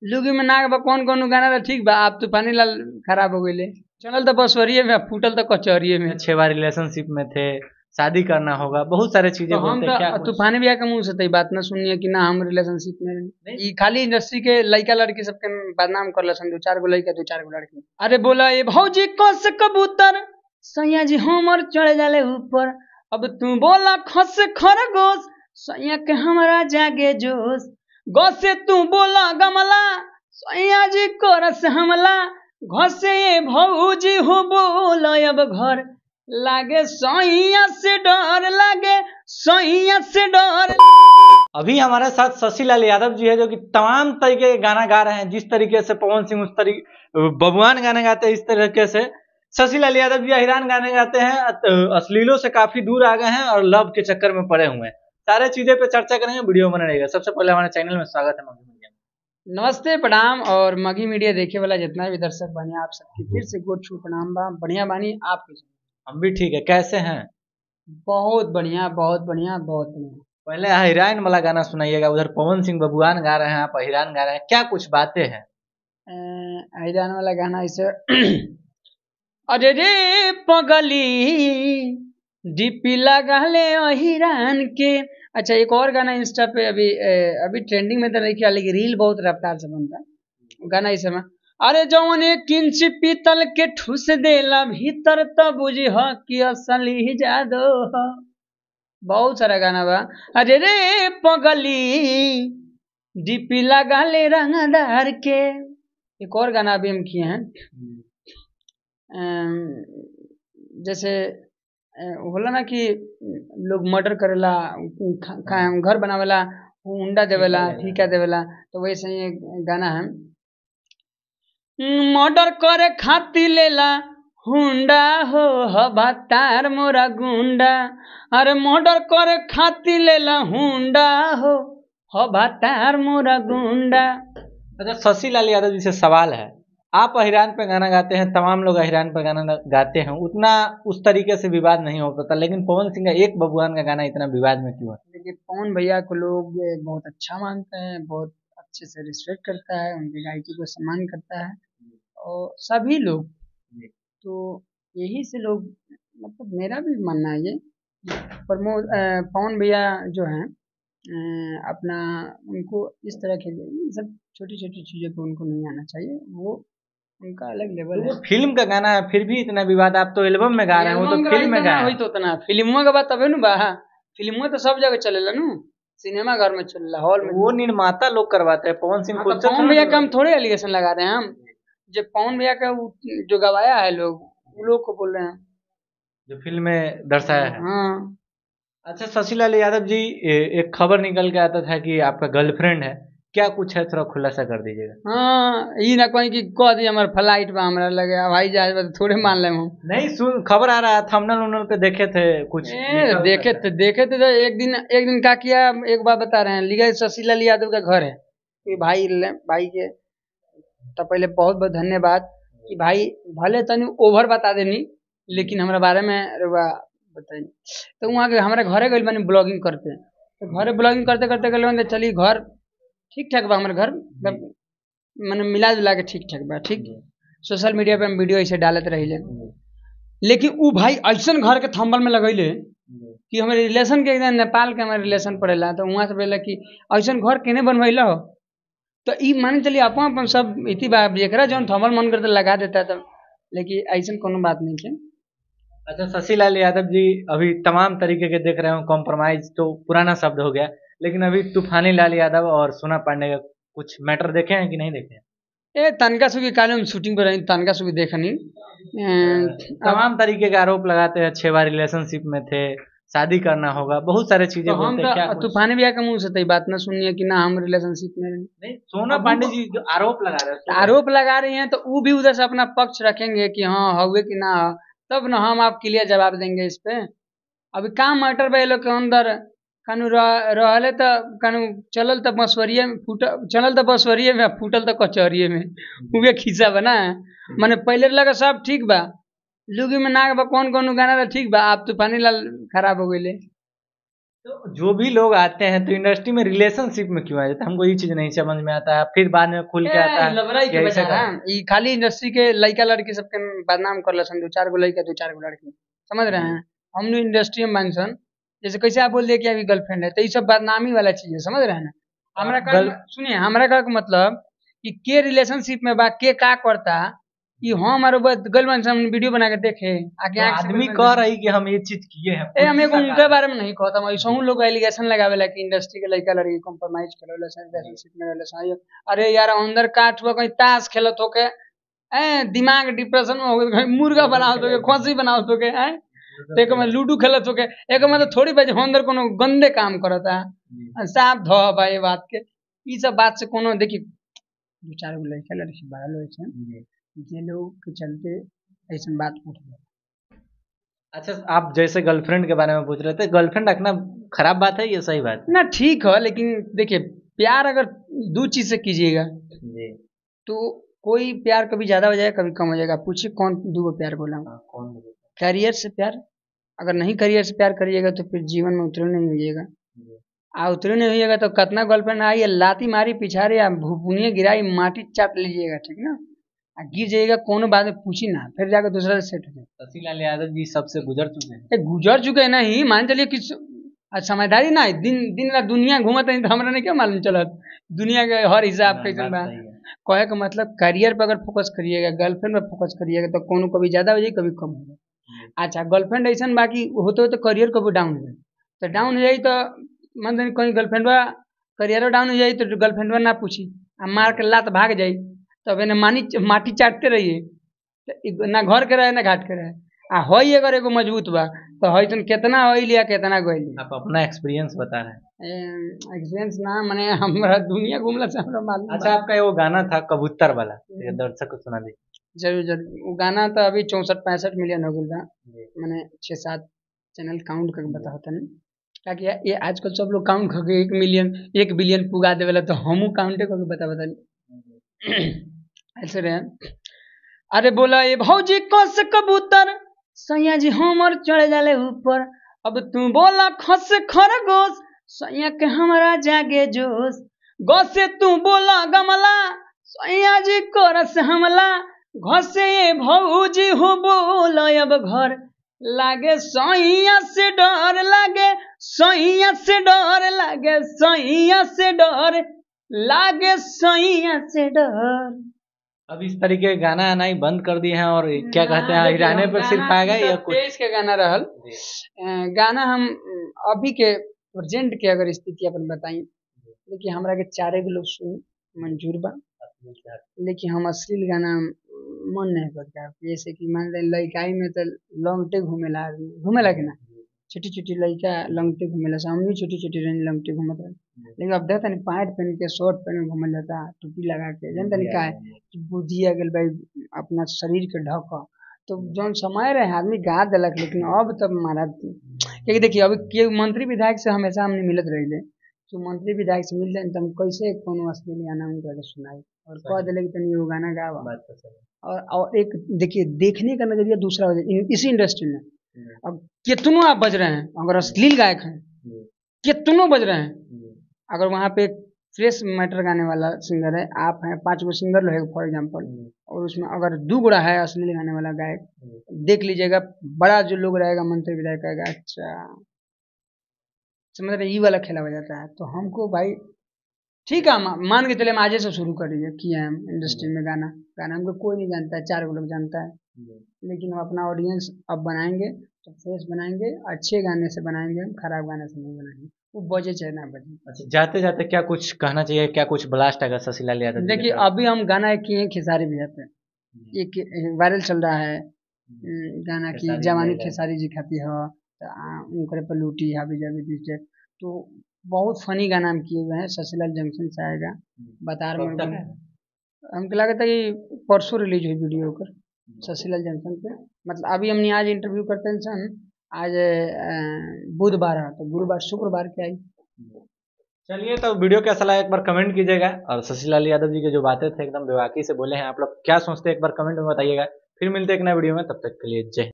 लुगी में नाक बा कौन कौन गाना था ठीक बा। आप तूफानी लाल खराब हो गए। चलल तो बसवरिये में फूटल तो कचौरिये में। 6 बार रिलेशनशिप में थे, शादी करना होगा, बहुत सारे चीजें तो हम बोलते हैं। क्या तो तूफानी भैया के मुंह से तो बात ना सुनिए कि ना हम रिलेशनशिप में रही। ई खाली इंडस्ट्री के लड़का लड़की सबके बदनाम कर लसन। 2-4 गो लड़का 2-4 गो लड़की। अरे बोला ये भौजी कस कबूतर सैया जी हमर चढ़ जाले ऊपर। अब तू बोला खस खरगोश सैया के हमारा जागे जोश। गसे तू बोला गमला सैया जी करस हमला। घसे ये भौजी हो बोल अब घर लागे सैया से डर लागे सैया से डर। अभी हमारे साथ शशि लाल यादव जी है, जो कि तमाम तरीके के गाना गा रहे हैं। जिस तरीके से पवन सिंह उस तरीके बबुआन गाने गाते हैं, इस तरीके से शशि लाल यादव जी अहिरान गाने गाते हैं। अश्लीलों से काफी दूर आ गए हैं और लव के चक्कर में पड़े हुए हैं। सारे चीजें पे चर्चा करेंगे, वीडियो बना रहेगा। सबसे पहले हमारे चैनल में स्वागत है मगी मीडिया में। नमस्ते प्रणाम। और मगी मीडिया देखे वाला जितना भी दर्शक बने आप सबकी फिर से गोट छू प्रणाम बा। बढ़िया बानी आप कैसे? हम भी ठीक है। कैसे हैं? बहुत बढ़िया बहुत बढ़िया बहुत बढ़िया। पहले अहिरान वाला गाना सुनाइएगा। उधर पवन सिंह बबुआन गा रहे हैं, आप अहिरान गा रहे हैं, क्या कुछ बातें हैं? अहिरान वाला गाना ऐसे अरे रे पगली डीपी लगा ले अहिरान के। अच्छा एक और गाना इंस्टा पे अभी ट्रेंडिंग में तो नहीं किया, लेकिन रील बहुत रफ्तार से बनता है गाना इस समय। अरे जौन 1 इंच पीतल के ठूस देला भीतर तो बुझी ह कि असली जादो ह। बहुत सारा गाना बा। अरे रे पगली डीपी लगा ले रंगदार के। एक और गाना अभी हम किए हैं जैसे होला ना कि लोग मर्डर करेला घर बनावेला हुंडा देवेला ठेका देवेला, तो वैसे ही एक गाना है मर्डर करे खातिर लेला हुंडा हो हबातार मोरा गुंडा। अरे मर्डर करे खातिर लेला हुंडा हो हबातार मोरा गुंडा। अच्छा शशि लाल यादव जी से सवाल है, आप अहिरान पे गाना गाते हैं, तमाम लोग अहिरान पे गाना गाते हैं, उतना उस तरीके से विवाद नहीं होता था, लेकिन पवन सिंह का एक बबुआन का गाना इतना विवाद में क्यों है? देखिए पवन भैया को लोग बहुत अच्छा मानते हैं, बहुत अच्छे से रिस्पेक्ट करता है, उनकी गायकी को सम्मान करता है और सभी लोग। तो यही से लोग मतलब मेरा भी मानना है ये पवन भैया जो हैं अपना उनको इस तरह के सब छोटी छोटी चीज़ों पे उनको नहीं आना चाहिए। वो उनका अलग लेवल है। फिल्म का गाना है फिर भी इतना विवाद। आप तो एल्बम में गा रहे हैं, वो तो फिल्म में गा हुई तो उतना फिल्मों का बात तबे नु बा। फिल्मों तो सब जगह चलेला नु, सिनेमा घर में चलेला, हॉल में। वो निर्माता लोग करवाते हैं, पवन सिंह खुद से पवन भैया का हम थोड़े एलिगेशन लगा रहे हैं। हम जब पवन भैया का जो गवाया है लोग, वो लोग को बोल रहे हैं जो फिल्म में दर्शाया है। हाँ। अच्छा शशि लाल यादव जी, एक खबर निकल के आता था कि आपका गर्लफ्रेंड है, क्या कुछ है, थोड़ा खुलासा कर दीजिएगा। हाँ ये ना कोई कि कह दी हमारे फ्लाइट पे हमरा लगे हवाई जहाज पे, थोड़े मान ले हम। नहीं सुन, खबर आ रहा है, थंबनेल उम्नेल पे देखे थे कुछ। देखे थे तो एक दिन क्या किया, एक बार बता रहे हैं। लिखा शशि लाल यादव का घर है कि भाई के तो पहले बहुत बहुत धन्यवाद कि भाई भले तनी ओवर बता देनी, लेकिन हमारे बारे में बताई। तो वहाँ के हमारे घरे गई मैंने ब्लॉगिंग करते, तो घरे ब्लॉगिंग करते करते गए चलिए घर ठीक ठाक बा, हमारे घर मैंने मिला जुला के ठीक ठाक बा। ठीक सोशल मीडिया पे हम वीडियो ऐसे डालते रही, लेकिन वो भाई ऐसा घर के थंबल में लगैले कि हमारे रिलेशन के एकदम नेपाल के हमारे रिलेशन पड़ेला। तो वहाँ से बोला कि ऐसा घर केने बनवैला हो। तो ई मान चलिए अपन सब इति बात जरा जौन थंबल मन करते लगा देता है, तब लेकिन ऐसा कोनो बात नहीं है। अच्छा शशि लाल यादव जी अभी तमाम तरीके के देख रहे हो, कॉम्प्रोमाइज तो पुराना शब्द हो गया, लेकिन अभी तूफानी लाल यादव और सोना पांडे का कुछ मैटर देखे हैं कि नहीं देखे हैं? ए तनका सुखी काले हम शूटिंग पर रही, तनका सुखी देखनी। तमाम तरीके के आरोप लगाते हैं, 6 बार रिलेशनशिप में थे, शादी करना होगा, बहुत सारे चीजें बोलते हैं। क्या तूफानी भैया का मुंह से तो बात ना सुनिए कि ना हम रिलेशनशिप में नहीं। सोना पांडे जी जो आरोप लगा रहे हैं, आरोप लगा रही हैं, तो वो भी उधर से अपना पक्ष रखेंगे कि हाँ हुए कि ना, तब ना हम आप क्लियर जवाब देंगे इस पे। अभी काम मैटर बा लोग के अंदर कानू रहले तो कानू चलल तो बसवरिये में चलल तो बसवरिये में फूटल तो कचौरिये में उहे खिस्सा बना है। मैंने पहले लगा सब ठीक बा, लुगी में नाक बा कौन कौन गाना था ठीक बा। आप तूफानी लाल खराब हो गए। तो जो भी लोग आते हैं तो इंडस्ट्री में रिलेशनशिप में क्यों आ जाते हैं, हमको ये चीज नहीं समझ में आता है। फिर बाद में खुल के आता है लबराई कि के ऐसे बजा कर। ई खाली इंडस्ट्री के लड़का लड़की सबके बदनाम कर लसन, 2-4 गो लड़का 2-4 गो लड़की, समझ रहे हैं। हमने इंडस्ट्री में मानसन जैसे कैसे आप बोल दिए कि अभी गर्लफ्रेंड है, तो ये सब बदनामी वाला चीज है, समझ रहे हैं ना। हमरा का सुनिए, हमरा का मतलब कि के रिलेशनशिप में बा के का करता, कि हम और गल हम वीडियो बना के देखे आके तो आंख से आदमी गल कह रही कि हम ये चीज किए हैं, ए हम खुद एगो का उनके बारे में नहीं कहता, हम ऐसा लोग एलिगेशन लगावेला कि इंडस्ट्री के लड़का लड़की कॉम्प्रोमाइज करेला रिलेशनशिप में रहला। अरे यार अंदर काट हुआ कहीं ताश खेलत होके दिमाग डिप्रेशन में हो गए, कहीं मुर्गा बनाओ तो के खसी बनाओ तो के एक में लूडो खेलत होके, एक में तो थोड़ी बजे अंदर कोनो गंदे काम करता है, साफ धो भाई बात के ई सब बात से कोनो देखी 2-4 गो लड़का लड़की बाहर होय छै जे लोग के चलते ऐसा बात उठ गया। अच्छा, आप जैसे गर्लफ्रेंड के बारे में पूछ रहे थे, गर्लफ्रेंड रखना खराब बात है या सही बात है? ना ठीक है, लेकिन देखिए प्यार अगर 2 चीज से कीजिएगा जी। तो कोई प्यार कभी ज्यादा हो जाएगा कभी कम हो जाएगा। पूछिए कौन 2 गो प्यार बोला? कौन? करियर से प्यार, अगर नहीं करियर से प्यार करिएगा तो फिर जीवन में उतरे नहीं होइएगा, आ उतरे नहीं होइएगा तो कितना गर्लफ्रेंड आई लाती मारी पिछाड़ी या भूपुनिया गिराई माटी चाट लीजिएगा, ठीक ना, आ गिर जाइएगा कोनो बात में पूछी ना, फिर जाकर दूसरा से सेट हो जाए। शशिलाल यादव जी सबसे गुजर चुके हैं। गुजर चुके हैं नहीं, मान चलिए कि समझदारी ना दिन दिन ला दुनिया घूमत है तो हमरा नहीं क्या मालूम चलत दुनिया के हर हिसाब कैसे बा। कहे का मतलब करियर पर अगर फोकस करिएगा, गर्लफ्रेंड पर फोकस करिएगा तो कोनो कभी ज्यादा हो जाए कभी कम हो जाए। अच्छा गर्लफ्रेंड ऐसा बाकी होते होते करियर कभी डाउन हो जाए, तो डाउन हो जाए तो मान ली कहीं गर्लफ्रेंड करियर डाउन हो जाए तो गर्लफ्रेंड ना पूछी आ मार के लात भाग जाए, तब इन्हें माटी चाटते रहिए, तो ना घर के रहे ना घाट के रहे। आ हई अगर एगो मजबूत बा तो हईसन कितना हई लिया कितना गई। आप अपना एक्सपीरियंस बता रहे हैं। एक्सपीरियंस ना मैंने हमारा दुनिया घूमला से हमरा मालूम। अच्छा, आपका वो गाना था कबूतर वाला, दर्शक को सुना दी। जरूर जरूर, वो गाना तो अभी 64-65 मिलियन हो गया, मैंने 6-7 चैनल काउंट करके बता होता नहीं, ताकि ये आजकल सब लोग काउंट करके 1 मिलियन 1 बिलियन पुगा देवेला, तो हमू काउंटे करके बता नहीं ऐसे रहे। अरे बोला ये भौजी कस कबूतर सैया जी हमर चढ़ जाले ऊपर, अब तू बोला खस खरगोश सैया के हमारा जागे जोश, गसे तू बोला गमला सैया जी करस हमला, घसे ये भौजी हो बोला अब घर लागे सैया से डर लागे, सैया से डर लागे, सैया से डर लागे, सैया से डर। अब इस तरीके के गाना आना ही बंद कर दिए हैं, और क्या कहते हैं हिराने पर सिर्फ आएगा या कुछ तेज के गाना रहल गाना हम अभी के प्रेजेंट के अगर स्थिति अपन बताई, देखिए हमरा के 4 लोग सुन मंजूर बा, लेकिन हम अश्लील गाना मन नहीं करता। जैसे कि मान लें लड़काई में तो लंगटे घूमेला कि ना, छोटी छोटी लड़का लंगटे घूमेला, सामने छोटी छोटी रेंज लंगटे घूमत रहे, लेकिन अब देखता नहीं पैंट पहन के शर्ट पहन घूमल जाता, टोपी लगा के, जानता नहीं का है बुद्धि आ गल भाई अपना शरीर के ढक, तो जौन समय रहे आदमी गा दिलक, लेकिन अब तब महाराज क्योंकि देखिए अभी के मंत्री विधायक से हमेशा हमने मिलत रहे, तो मंत्री विधायक से मिलते तो हम कैसे कोनो अश्लील गाना उनका सुनाई और कह दिले कि तनी वो गाना गावा। और एक देखिए देखने का नजरिया दूसरा हो जाए इसी इंडस्ट्री में। अब कितनों आप बज रहे हैं, अगर अश्लील गायक हैं कितनों बज रहे हैं, अगर वहाँ पे फ्रेश मैटर गाने वाला सिंगर है, आप हैं 5 गो सिंगर लोग फॉर एग्जाम्पल, और उसमें अगर 2 गोड़ा है अश्लील गाने वाला गायक, देख लीजिएगा बड़ा जो लोग रहेगा मंत्री विधायक कहेगा अच्छा समझ रहे, ये वाला खेला हो जाता है। तो हमको भाई ठीक है मान के चले हम आज से शुरू कर रही है किया हम इंडस्ट्री में गाना हमको कोई नहीं जानता है, 4 लोग जानता है, लेकिन हम अपना ऑडियंस अब बनाएंगे तो फ्रेश बनाएंगे, अच्छे गाने से बनाएंगे, हम खराब गाने से नहीं बनाएंगे, वो बजे चाहे ना बजे। अच्छा, जाते जाते क्या कुछ कहना चाहिए, क्या कुछ ब्लास्ट आएगा शशिलाल यादव? देखिए अभी हम गाना किए हैं खेसारी भैया पे, एक वायरल चल रहा है गाना की जवानी खेसारी जी खाती है उनके पर लूटी हाबी जाबी दीजिए, तो बहुत फनी गाना हम किए हुए हैं। शशिलाल जंक्शन से आएगा बतार में, हमको लगा था कि परसों रिलीज हुई वीडियो होकर शशिलाल जंक्शन पे, मतलब अभी हमने आज इंटरव्यू करते हैं सन, आज बुधवार है तो गुरुवार शुक्रवार के आई। चलिए, तो वीडियो कैसा लगा एक बार कमेंट कीजिएगा, और शशिलाल यादव जी के जो बातें थे एकदम बेबाकी से बोले हैं, आप लोग क्या सोचते हैं एक बार कमेंट में बताइएगा। फिर मिलते हैं एक नए वीडियो में, तब तक के लिए जय।